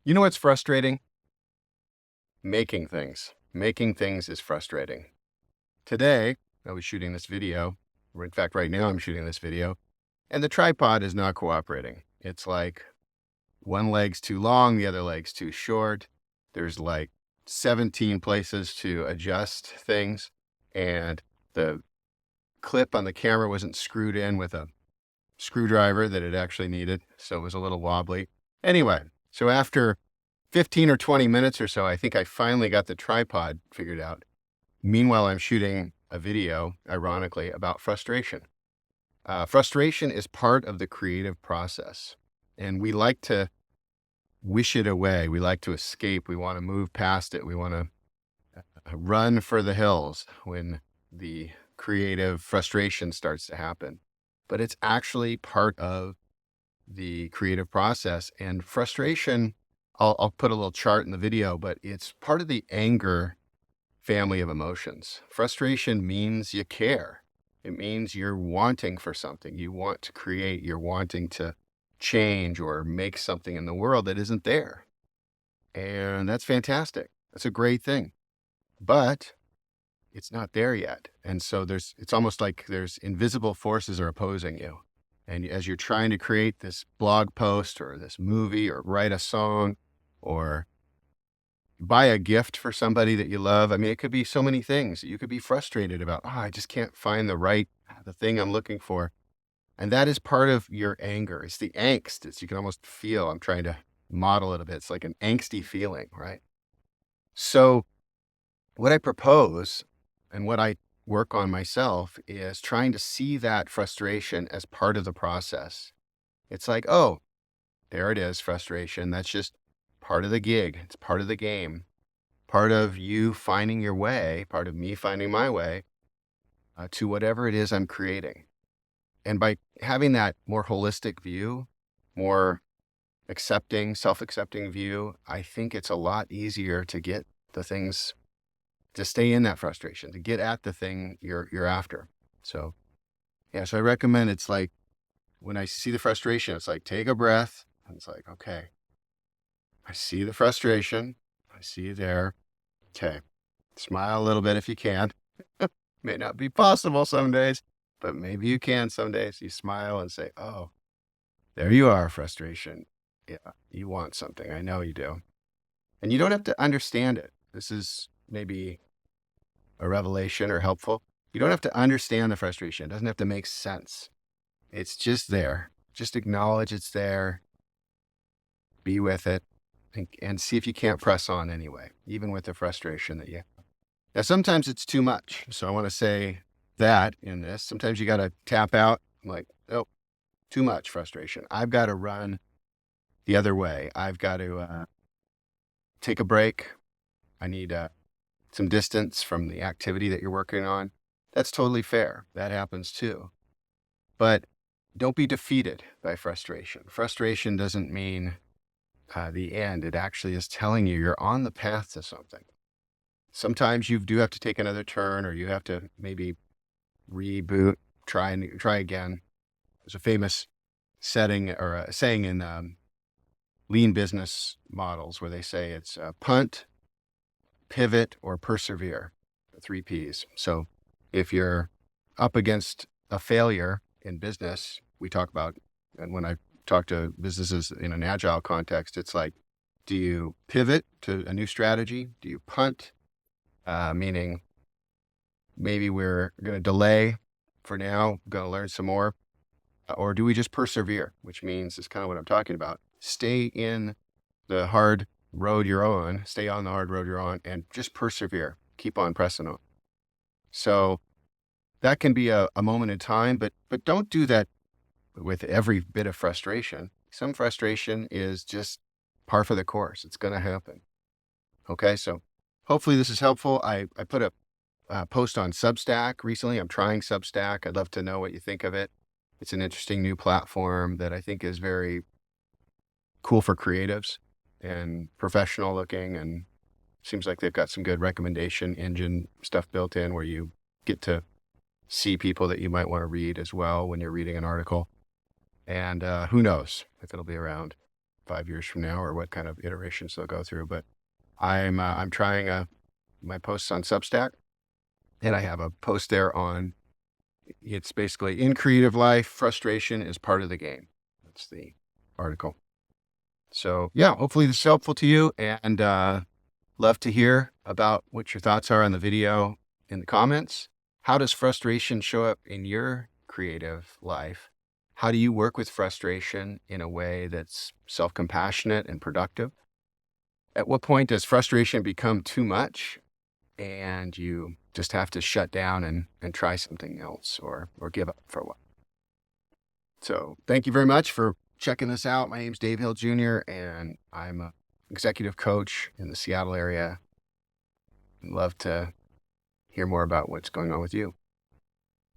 You know what's frustrating? Making things. Making things is frustrating. Today, I was shooting this video, or in fact, right now I'm shooting this video, and the tripod is not cooperating. It's like one leg's too long, the other leg's too short. There's like 17 places to adjust things, and the clip on the camera wasn't screwed in with a screwdriver that it actually needed, so it was a little wobbly. Anyway, so after 15 or 20 minutes or so, I think I finally got the tripod figured out. Meanwhile, I'm shooting a video, ironically, about frustration. Frustration is part of the creative process, and we like to wish it away. We like to escape. We want to move past it. We want to run for the hills when the creative frustration starts to happen. But it's actually part of the creative process. And frustration, I'll put a little chart in the video, but it's part of the anger family of emotions. Frustration means you care. It means you're wanting for something. You want to create. You're wanting to change or make something in the world that isn't there. And that's fantastic. That's a great thing. But it's not there yet. And so it's almost like there's invisible forces are opposing you. And as you're trying to create this blog post or this movie or write a song or buy a gift for somebody that you love, I mean, it could be so many things. You could be frustrated about, I just can't find the thing I'm looking for. And that is part of your anger. It's the angst. You can almost feel, I'm trying to model it a bit. It's like an angsty feeling, right? So what I propose and what I work on myself is trying to see that frustration as part of the process. It's like, oh, there it is, frustration. That's just part of the gig. It's part of the game, part of you finding your way, part of me finding my way to whatever it is I'm creating. And by having that more holistic view, more accepting, self-accepting view, I think it's a lot easier to get the things, to stay in that frustration, to get at the thing you're after. So yeah, so I recommend, it's like when I see the frustration, it's like take a breath. And it's like, okay, I see the frustration. I see you there. Okay. Smile a little bit if you can. May not be possible some days, but maybe you can some days. You smile and say, oh, there you are, frustration. Yeah, you want something. I know you do. And you don't have to understand it. This is maybe a revelation or helpful. You don't have to understand the frustration. It doesn't have to make sense. It's just there. Just acknowledge it's there. Be with it and see if you can't press on anyway, even with the frustration that you have. Now, sometimes it's too much. So I want to say that in this, sometimes you got to tap out like, oh, too much frustration. I've got to run the other way. I've got to take a break. I need some distance from the activity that you're working on. That's totally fair. That happens too. But don't be defeated by frustration. Frustration doesn't mean the end. It actually is telling you you're on the path to something. Sometimes you do have to take another turn, or you have to maybe reboot, try again. There's a famous setting or a saying in lean business models where they say it's punt, pivot, or persevere, the 3 Ps. So if you're up against a failure in business, we talk about, and when I talk to businesses in an agile context, it's like, do you pivot to a new strategy? Do you punt? Meaning maybe we're going to delay for now, going to learn some more. Or do we just persevere, which means it's kind of what I'm talking about. Stay in the hard road you're on, stay on the hard road you're on, and just persevere. Keep on pressing on. So that can be a moment in time, but don't do that with every bit of frustration. Some frustration is just par for the course. It's going to happen. Okay, so hopefully this is helpful. I put a post on Substack recently. I'm trying Substack. I'd love to know what you think of it. It's an interesting new platform that I think is very cool for creatives and professional looking, and seems like they've got some good recommendation engine stuff built in where you get to see people that you might want to read as well when you're reading an article. And who knows if it'll be around. 5 years from now or what kind of iterations they'll go through. But I'm trying my posts on Substack, and I have a post there on it's basically in creative life, frustration is part of the game. That's the article. So yeah, hopefully this is helpful to you, and love to hear about what your thoughts are on the video in the comments. How does frustration show up in your creative life? How do you work with frustration in a way that's self-compassionate and productive? At what point does frustration become too much and you just have to shut down and try something else or give up for a while? So thank you very much for checking this out. My name's Dave Hill Jr., and I'm an executive coach in the Seattle area. I'd love to hear more about what's going on with you.